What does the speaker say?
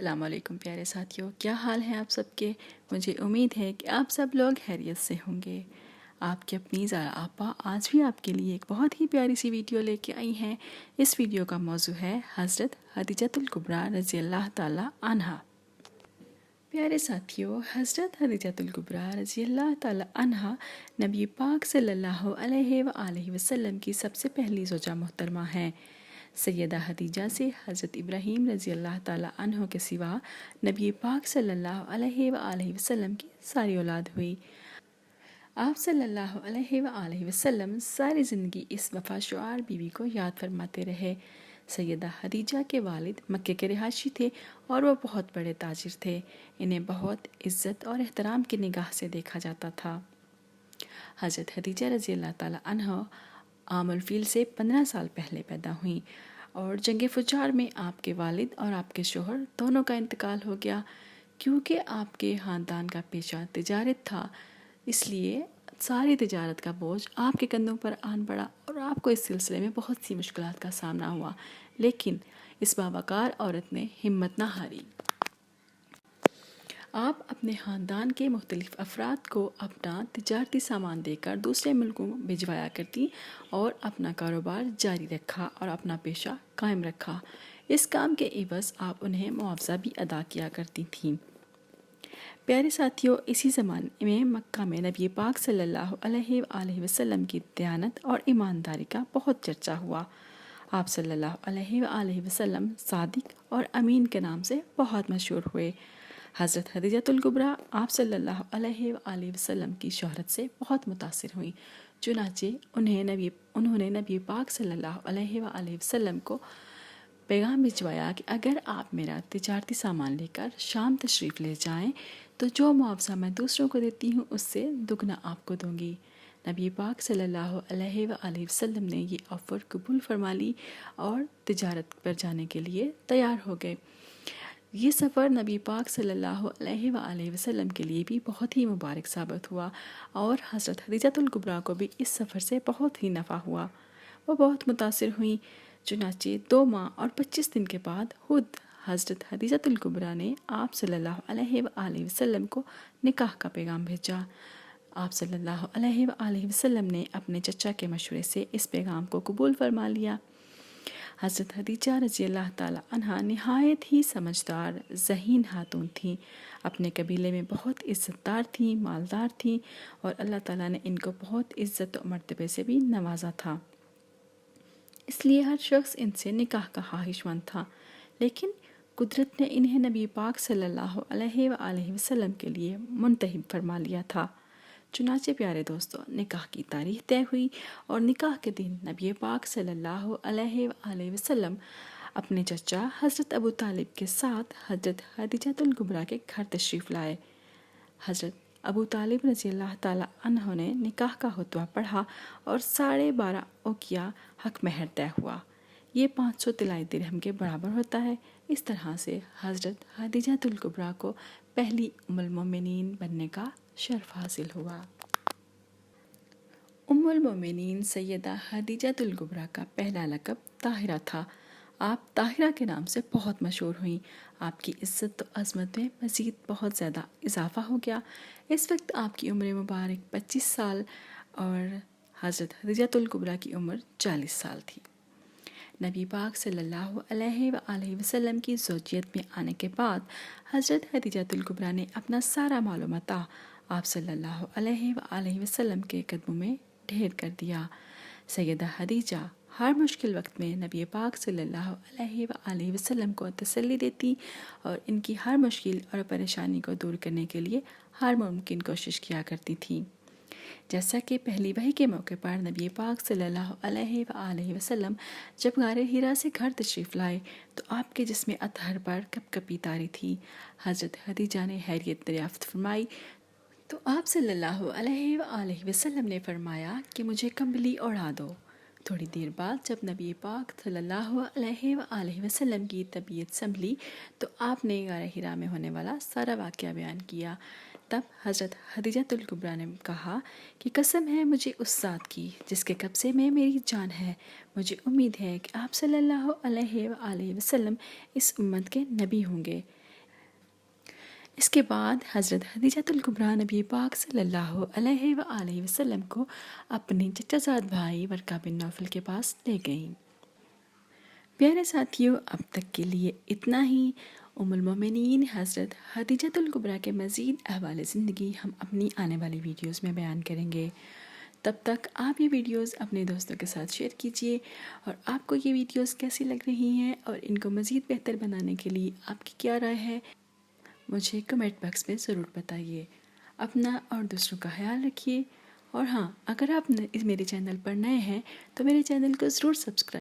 السلام علیکم پیارے ساتھیوں، کیا حال ہیں آپ سب کے؟ مجھے امید ہے کہ آپ سب لوگ خیریت سے ہوں گے۔ آپ کی اپنی زارا آپا آج بھی آپ کے لیے ایک بہت ہی پیاری سی ویڈیو لے کے آئی ہیں۔ اس ویڈیو کا موضوع ہے حضرت خدیجۃ الکبریٰ رضی اللہ تعالی عنہا۔ پیارے ساتھیوں، حضرت خدیجۃ الکبریٰ رضی اللہ تعالی عنہا نبی پاک صلی اللہ علیہ وآلہ وسلم کی سب سے پہلی زوجہ محترمہ ہیں۔ سیدہ خدیجہ سے حضرت ابراہیم رضی اللہ تعالی عنہ کے سوا نبی پاک صلی اللہ علیہ وآلہ وسلم کی ساری اولاد ہوئی۔ آپ صلی اللہ علیہ وآلہ وسلم ساری زندگی اس وفا شعار بیوی کو یاد فرماتے رہے۔ سیدہ خدیجہ کے والد مکے کے رہائشی تھے اور وہ بہت بڑے تاجر تھے۔ انہیں بہت عزت اور احترام کی نگاہ سے دیکھا جاتا تھا۔ حضرت خدیجہ رضی اللہ تعالی عنہ عام الفیل سے 15 سال پہلے پیدا ہوئیں اور جنگ فجار میں آپ کے والد اور آپ کے شوہر دونوں کا انتقال ہو گیا۔ کیونکہ آپ کے خاندان کا پیشہ تجارت تھا، اس لیے ساری تجارت کا بوجھ آپ کے کندھوں پر آن پڑا اور آپ کو اس سلسلے میں بہت سی مشکلات کا سامنا ہوا، لیکن اس باوقار عورت نے ہمت نہ ہاری۔ آپ اپنے خاندان کے مختلف افراد کو اپنا تجارتی سامان دے کر دوسرے ملکوں بھجوایا کرتی اور اپنا کاروبار جاری رکھا اور اپنا پیشہ قائم رکھا۔ اس کام کے عوض آپ انہیں معاوضہ بھی ادا کیا کرتی تھیں۔ پیارے ساتھیوں، اسی زمانے میں مکہ میں نبی پاک صلی اللہ علیہ وآلہ وسلم کی دیانت اور ایمانداری کا بہت چرچا ہوا۔ آپ صلی اللہ علیہ وآلہ وسلم صادق اور امین کے نام سے بہت مشہور ہوئے۔ حضرت خدیجۃ الکبریٰ آپ صلی اللہ علیہ وآلہ وسلم کی شہرت سے بہت متاثر ہوئیں، چنانچہ انہوں نے نبی پاک صلی اللہ علیہ وآلہ وسلم کو پیغام بھجوایا کہ اگر آپ میرا تجارتی سامان لے کر شام تشریف لے جائیں تو جو معاوضہ میں دوسروں کو دیتی ہوں اس سے دگنا آپ کو دوں گی۔ نبی پاک صلی اللہ علیہ وآلہ وسلم نے یہ آفر قبول فرما لی اور تجارت پر جانے کے لیے تیار ہو گئے۔ یہ سفر نبی پاک صلی اللہ علیہ وآلہ وسلم کے لیے بھی بہت ہی مبارک ثابت ہوا اور حضرت خدیجۃ الکبریٰ کو بھی اس سفر سے بہت ہی نفع ہوا۔ وہ بہت متاثر ہوئیں، چنانچہ 2 ماہ اور 25 دن کے بعد خود حضرت خدیجۃ الکبریٰ نے آپ صلی اللہ علیہ وآلہ وسلم کو نکاح کا پیغام بھیجا۔ آپ صلی اللہ علیہ وآلہ وسلم نے اپنے چچا کے مشورے سے اس پیغام کو قبول فرما لیا۔ حضرت خدیجہ رضی اللہ تعالی عنہا نہایت ہی سمجھدار ذہین خاتون تھیں، اپنے قبیلے میں بہت عزت دار تھیں، مالدار تھیں اور اللہ تعالیٰ نے ان کو بہت عزت و مرتبے سے بھی نوازا تھا، اس لیے ہر شخص ان سے نکاح کا خواہش مند تھا۔ لیکن قدرت نے انہیں نبی پاک صلی اللہ علیہ وآلہ وسلم کے لیے منتخب فرما لیا تھا۔ چنانچہ پیارے دوستو، نکاح کی تاریخ طے ہوئی اور نکاح کے دن نبی پاک صلی اللہ علیہ وآلہ وسلم اپنے چچا حضرت ابو طالب کے ساتھ حضرت خدیجۃ الکبریٰ کے گھر تشریف لائے۔ حضرت ابو طالب رضی اللہ تعالی عنہ نے نکاح کا خطبہ پڑھا اور 12.5 اوقیہ حق مہر طے ہوا۔ یہ 500 طلائی درہم کے برابر ہوتا ہے۔ اس طرح سے حضرت خدیجۃ الکبریٰ کو پہلی ام المومنین بننے کا شرف حاصل ہوا۔ ام المومنین سیدہ خدیجۃ الکبریٰ کا پہلا لقب طاہرہ تھا۔ آپ طاہرہ کے نام سے بہت مشہور ہوئیں۔ آپ کی عزت و عظمت میں مزید بہت زیادہ اضافہ ہو گیا۔ اس وقت آپ کی عمر مبارک 25 سال اور حضرت خدیجۃ الکبریٰ کی عمر 40 سال تھی۔ نبی پاک صلی اللہ علیہ وآلہ وسلم کی زوجیت میں آنے کے بعد حضرت خدیجۃ الکبریٰ نے اپنا سارا مال و متاع آپ صلی اللہ علیہ وآلہ وسلم کے قدموں میں ڈھیر کر دیا۔ سیدہ خدیجہ ہر مشکل وقت میں نبی پاک صلی اللہ علیہ وآلہ وسلم کو تسلی دیتی اور ان کی ہر مشکل اور پریشانی کو دور کرنے کے لیے ہر ممکن کوشش کیا کرتی تھی۔ جیسا کہ پہلی وحی کے موقع پر نبی پاک صلی اللہ علیہ وآلہ وسلم جب غار حرا سے گھر تشریف لائے تو آپ کے جسم اطہر پر کپ کپی طاری تھی۔ حضرت خدیجہ نے خیریت دریافت فرمائی تو آپ صلی اللہ علیہ وآلہ وسلم نے فرمایا کہ مجھے کمبلی اوڑھا دو۔ تھوڑی دیر بعد جب نبی پاک صلی اللہ علیہ وآلہ وسلم کی طبیعت سنبھلی تو آپ نے غار حرا میں ہونے والا سارا واقعہ بیان کیا۔ تب حضرت خدیجۃ الکبریٰ نے کہا کہ قسم ہے مجھے اس ذات کی جس کے قبضے میں میری جان ہے، مجھے امید ہے کہ آپ صلی اللہ علیہ وآلہ وسلم اس امت کے نبی ہوں گے۔ اس کے بعد حضرت خدیجۃ الکبریٰ نبی پاک صلی اللہ علیہ وآلہ وسلم کو اپنے چچا زاد بھائی ورقہ بن نوفل کے پاس لے گئیں۔ پیارے ساتھیوں، اب تک کے لیے اتنا ہی۔ ام المومنین حضرت خدیجۃ الکبریٰ کے مزید احوال زندگی ہم اپنی آنے والی ویڈیوز میں بیان کریں گے۔ تب تک آپ یہ ویڈیوز اپنے دوستوں کے ساتھ شیئر کیجئے، اور آپ کو یہ ویڈیوز کیسی لگ رہی ہیں اور ان کو مزید بہتر بنانے کے لیے آپ کی کیا رائے ہے، مجھے کمنٹ باکس میں ضرور بتائیے۔ اپنا اور دوسروں کا خیال رکھیے، اور ہاں، اگر آپ میرے چینل پر نئے ہیں تو میرے چینل کو ضرور سبسکرائب